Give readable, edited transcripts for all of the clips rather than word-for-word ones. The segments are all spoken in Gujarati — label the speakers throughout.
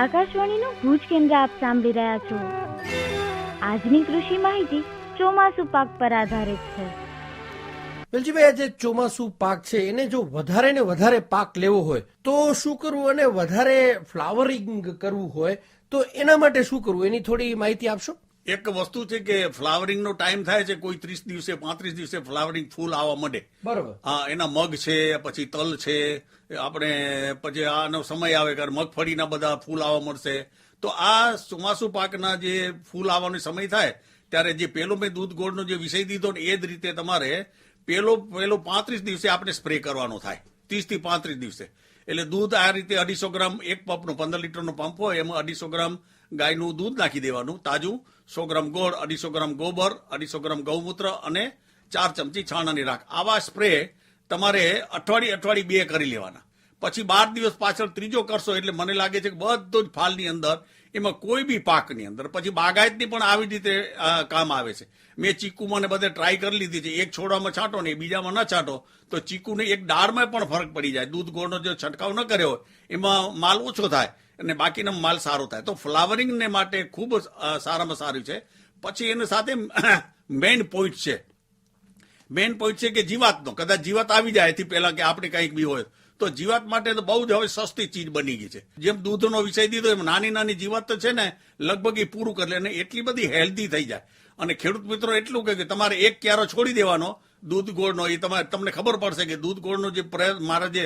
Speaker 1: આકાશવાણીનું ભુજ કેન્દ્ર આપ સાંભળી રહ્યા છો. આજની કૃષિ માહિતી ચોમાસુ પાક પર આધારિત છે.
Speaker 2: વેલજીભાઈ, આ જે ચોમાસુ પાક છે એને જો વધારે ને વધારે પાક લેવો હોય તો શું કરવું, અને વધારે ફ્લાવરિંગ કરવું હોય તો એના માટે શું કરવું, એની થોડી માહિતી આપશો?
Speaker 3: એક વસ્તુ છે કે ફ્લાવરિંગ નો ટાઈમ થાય છે, કોઈ 30 દિવસે 35 દિવસે ફ્લાવરિંગ ફૂલ આવવા માંડે.
Speaker 2: બરોબર.
Speaker 3: હા, એના મગ છે, પછી તલ છે, આપણે પછી આનો સમય આવે કે મગફળીના બધા ફૂલ આવવા મળશે. તો આ ચોમાસુ પાકના જે ફૂલ આવવાનો સમય થાય ત્યારે જે પેલો મેં દૂધ ગોળનો જે વિષય દીધો ને એ જ રીતે તમારે પેલો 35 દિવસે આપણે સ્પ્રે કરવાનો થાય, 30 થી 35 દિવસે. એટલે દૂધ આ રીતે 250 ગ્રામ એક પંપનો 15 લીટરનો પંપ હોય એમાં 250 ગ્રામ ગાયનું દૂધ નાખી દેવાનું તાજું, 100 ગ્રામ ગોળ, 250 ગ્રામ ગોબર, 250 ગ્રામ ગૌમૂત્ર અને 4 ચમચી છાણાની રાખ. આવા સ્પ્રે તમારે અઠવાડિયે 2 કરી લેવાના. પછી 12 દિવસ પાછળ ત્રીજો કરશો એટલે મને લાગે છે કે બધો જ ફાલની અંદર, એમાં કોઈ બી પાકની અંદર પછી બાગાયતની પણ આવી રીતે કામ આવે છે. મેં ચીકુમાં ને બધે ટ્રાય કરી લીધી છે. એક છોડવામાં છાંટો ને બીજામાં ન છાંટો તો ચીકુને એક ડાળમાં પણ ફરક પડી જાય. દૂધ ગોળનો જે છંટકાવ ન કર્યો હોય એમાં માલ ઓછો થાય અને બાકીનો માલ સારો થાય. તો ફ્લાવરિંગને માટે ખૂબ સારામાં સારું છે. પછી એની સાથે મેઇન પોઈન્ટ છે કે જીવાતનો, કદાચ જીવાત આવી જાય એથી પહેલા કે આપણે કંઈક બી હોય તો જીવાત માટે તો બહુ જ હવે સસ્તી ચીજ બની ગઈ છે. જેમ દૂધનો વિષય દીધો એમ નાની નાની જીવાત તો છે ને લગભગ એ પૂરું કરી લે અને એટલી બધી હેલ્ધી થઈ જાય. અને ખેડૂત મિત્રો એટલું કે તમારે એક ક્યારો છોડી દેવાનો દૂધ ગોળનો, એ તમને ખબર પડશે કે દૂધ ગોળનો જે મારા જે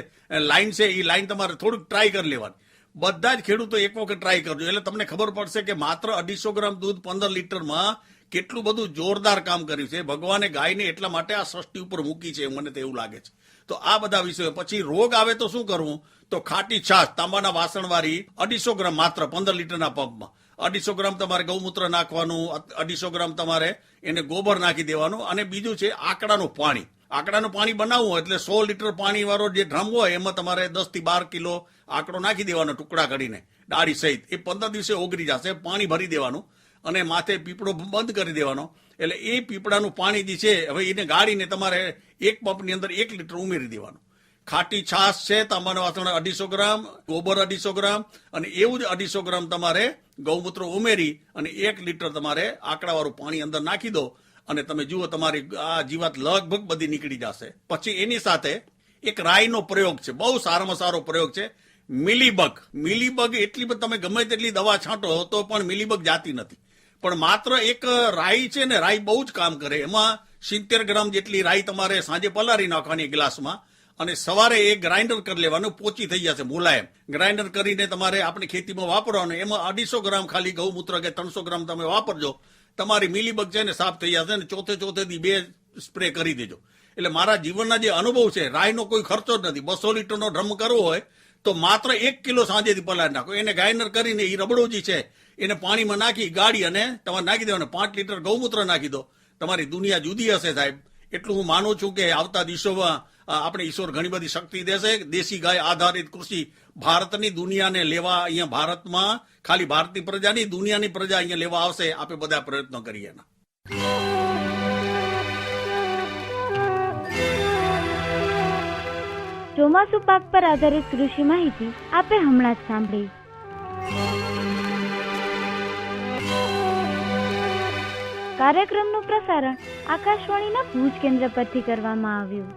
Speaker 3: લાઈન છે એ લાઈન તમારે થોડુંક ટ્રાય કરી લેવાની. બધા જ ખેડૂતો એક વખત ટ્રાય કરજો એટલે તમને ખબર પડશે કે માત્ર 250 ગ્રામ દૂધ 15 લીટરમાં કેટલું બધું જોરદાર કામ કર્યું છે. ભગવાને ગાયને એટલા માટે આ સૃષ્ટિ ઉપર મૂકી છે, મને તો એવું લાગે છે. તો આ બધા વિષયો. પછી રોગ આવે તો શું કરવું, તો ખાટી છાશ તાંબાના વાસણવાળી 250 ગ્રામ માત્ર 15 લીટરના પંપમાં, 250 ગ્રામ તમારે ગૌમૂત્ર નાખવાનું, 250 ગ્રામ તમારે એને ગોબર નાખી દેવાનું. અને બીજું છે આકડાનું પાણી. આકડાનું પાણી બનાવવું હોય એટલે 100 લીટર પાણી વાળો જે ડ્રમ હોય એમાં તમારે 10 થી 12 કિલો આકડો નાખી દેવાનો ટુકડા કરીને ડાળી સહિત. એ 15 દિવસે ઓગળી જશે. પાણી ભરી દેવાનું અને માથે પીપળો બંધ કરી દેવાનો. એટલે એ પીપળાનું પાણી જે છે હવે એને ગાળીને તમારે એક પંપની અંદર 1 લીટર ઉમેરી દેવાનું. ખાટી છાશ છે તાંબાના વાસણ 250 ગ્રામ, ગોબર 250 ગ્રામ અને એવું જ 250 ગ્રામ તમારે ગૌમૂત્ર ઉમેરી અને 1 લીટર તમારે આકડાવાળું પાણી અંદર નાખી દો અને તમે જુઓ તમારી આ જીવાત લગભગ બધી નીકળી જશે. પછી એની સાથે એક રાઈનો પ્રયોગ છે, બહુ સારામાં સારો પ્રયોગ છે, મિલીબગ. એટલી બધી તમે ગમે તેટલી દવા છાંટો તો પણ મિલીબગ જાતી નથી. પણ માત્ર એક રાઈ છે ને, રાઈ બહુ જ કામ કરે. એમાં 70 ગ્રામ જેટલી રાઈ તમારે સાંજે પલાળી નાખવાની ગ્લાસમાં અને સવારે એ ગ્રાઇન્ડર કરી લેવાનું, પોચી થઈ જશે મુલાયમ. ગ્રાઇન્ડર કરીને તમારે આપણી ખેતીમાં વાપરવાનું. એમાં 250 ગ્રામ ખાલી ગૌમૂત્ર કે 300 ગ્રામ તમે વાપરજો, તમારી મિલીબગ છે ને સાફ થઈ જશે ને ચોથે દી 2 સ્પ્રે કરી દેજો. એટલે મારા જીવનના જે અનુભવ છે, રાઈનો કોઈ ખર્ચો જ નથી. 200 લીટરનો ડ્રમ કરવો હોય તો માત્ર 1 કિલો સાંજેથી પલાળી નાખો. એને ગ્રાઇન્ડર કરીને એ રબડો જે છે એને પાણીમાં નાખી ગાળી અને તમારે નાખી દેવાનું. 5 લીટર ગૌમૂત્ર નાખી દો. તમારી દુનિયા જુદી હશે સાહેબ. એટલું હું માનું છું કે આવતા દિવસોમાં આપણે ઈશ્વર ઘણી બધી શક્તિ દેશે. દેશી ગાય આધારિત કૃષિ ભારતની દુનિયાને લેવા, અહીંયા ભારતમાં ખાલી ભારતની પ્રજાની, દુનિયાની પ્રજા અહીંયા લેવા આવશે. આપણે બધા પ્રયત્નો કરીએ.
Speaker 1: ચોમાસુ પાક પર આધારિત કૃષિ માહિતી આપે હમણાં જ સાંભળી. કાર્યક્રમનું પ્રસારણ આકાશવાણીના ભુજ કેન્દ્ર પરથી કરવામાં આવ્યું.